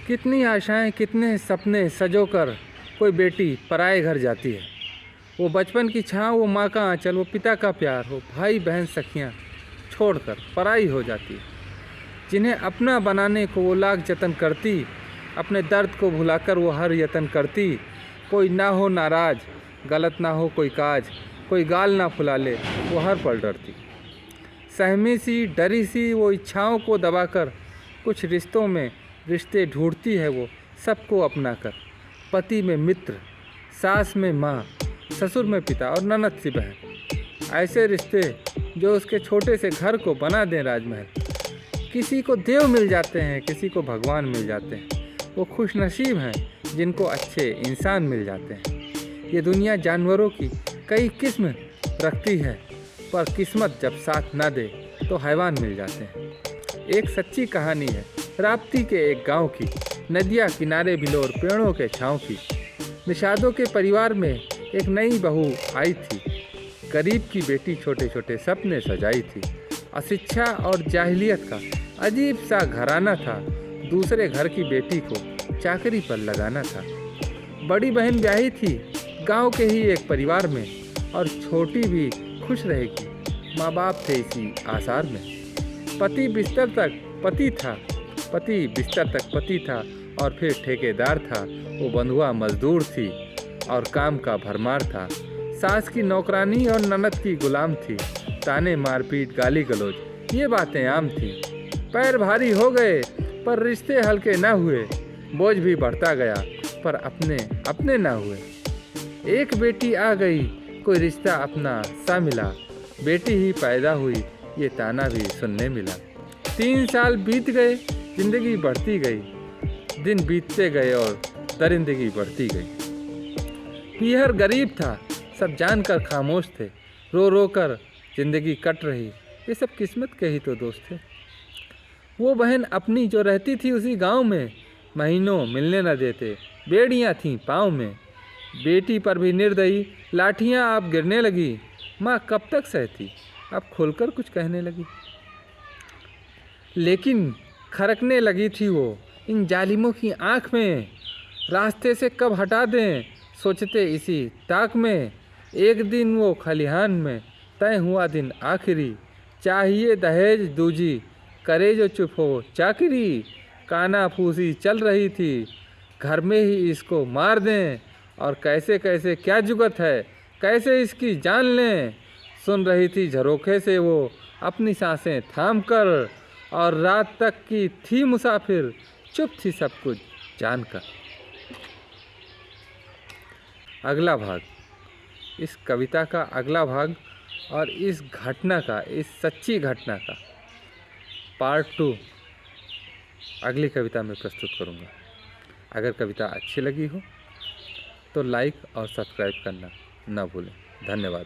कितनी आशाएं, कितने सपने सजोकर कोई बेटी पराए घर जाती है। वो बचपन की छाँव, वो माँ का आंचल, वो पिता का प्यार, हो भाई बहन सखियाँ छोड़कर पराई हो जाती है। जिन्हें अपना बनाने को वो लाख जतन करती, अपने दर्द को भुलाकर वो हर यतन करती। कोई ना हो नाराज, गलत ना हो कोई काज, कोई गाल ना फुला ले, वो हर पल डरती। सहमी सी डरी सी वो इच्छाओं को दबाकर कुछ रिश्तों में रिश्ते ढूंढती है वो सबको अपना कर। पति में मित्र, सास में माँ, ससुर में पिता और ननद सी बहन। ऐसे रिश्ते जो उसके छोटे से घर को बना दें राजमहल। किसी को देव मिल जाते हैं, किसी को भगवान मिल जाते हैं। वो खुश नसीब हैं जिनको अच्छे इंसान मिल जाते हैं। ये दुनिया जानवरों की कई किस्म रखती है, पर किस्मत जब साथ ना दे तो हैवान मिल जाते हैं। एक सच्ची कहानी है राप्ती के एक गांव की, नदियाँ किनारे बिलोर पेड़ों के छाँव की। निषादों के परिवार में एक नई बहू आई थी। गरीब की बेटी छोटे छोटे सपने सजाई थी। अशिक्षा और जाहिलियत का अजीब सा घराना था। दूसरे घर की बेटी को चाकरी पर लगाना था। बड़ी बहन ब्याही थी गांव के ही एक परिवार में, और छोटी भी खुश रहेगी, माँ बाप थे इसी आसार में। पति बिस्तर तक पति था और फिर ठेकेदार था। वो बंधुआ मजदूर थी और काम का भरमार था। सास की नौकरानी और ननद की गुलाम थी। ताने, मारपीट, गाली गलौज ये बातें आम थी। पैर भारी हो गए पर रिश्ते हल्के ना हुए। बोझ भी बढ़ता गया पर अपने ना हुए। एक बेटी आ गई, कोई रिश्ता अपना सा मिला। बेटी ही पैदा हुई, ये ताना भी सुनने मिला। 3 साल बीत गए, जिंदगी बढ़ती गई। दिन बीतते गए और दरिंदगी बढ़ती गई। पीहर गरीब था, सब जानकर खामोश थे। रो रो कर जिंदगी कट रही, ये सब किस्मत के ही तो दोस्त थे। वो बहन अपनी जो रहती थी उसी गांव में, महीनों मिलने न देते, बेड़ियां थीं पाँव में। बेटी पर भी निर्दयी लाठियां अब गिरने लगी। माँ कब तक सहती, अब खुलकर कुछ कहने लगी। लेकिन खरकने लगी थी वो इन जालिमों की आँख में। रास्ते से कब हटा दें सोचते इसी ताक में। एक दिन वो खलिहान में तय हुआ दिन आखिरी। चाहिए दहेज दूजी, करे जो चुप हो चाकरी। काना फूसी चल रही थी, घर में ही इसको मार दें। और कैसे कैसे क्या जुगत है, कैसे इसकी जान लें। सुन रही थी झरोखे से वो अपनी सांसें थाम कर, और रात तक की थी मुसाफिर, चुप थी सब कुछ जानकर। अगला भाग, इस कविता का अगला भाग और इस घटना का, इस सच्ची घटना का पार्ट 2 अगली कविता में प्रस्तुत करूँगा। अगर कविता अच्छी लगी हो तो लाइक और सब्सक्राइब करना ना भूलें। धन्यवाद।